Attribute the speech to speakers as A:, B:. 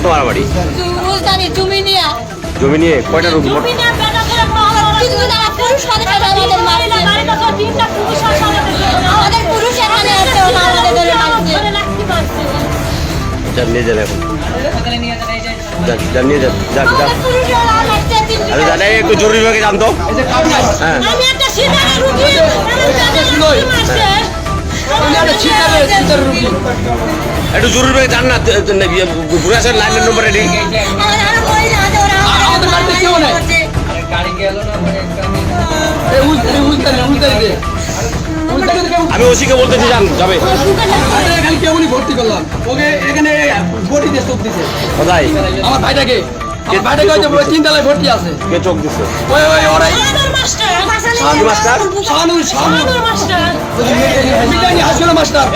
A: তোমার বাড়ি জমি নিয়ে কয়টা রুগী নিয়ে যান এখন নিয়ে যান যাক যাক আরে দাদা একটু জরুরি ভাবে জানতো হ্যাঁ একটু জরুরি ভাবে জান না ঘুরে আসার লাইনের নম্বর রেডি আমি ওসিকে বলতেছি যান যাবে
B: ভর্তি করলাম ওকে এখানে ভর্তি দিয়ে চোখ দিছে
A: কোথায়
B: আমার ভাইটাকে তিন তলায় ভর্তি আছে
A: কে চোখ দিছে
B: ওই ওই ওরাই
A: মাস্টার
B: শাহানুর হাসিনা মাস্টার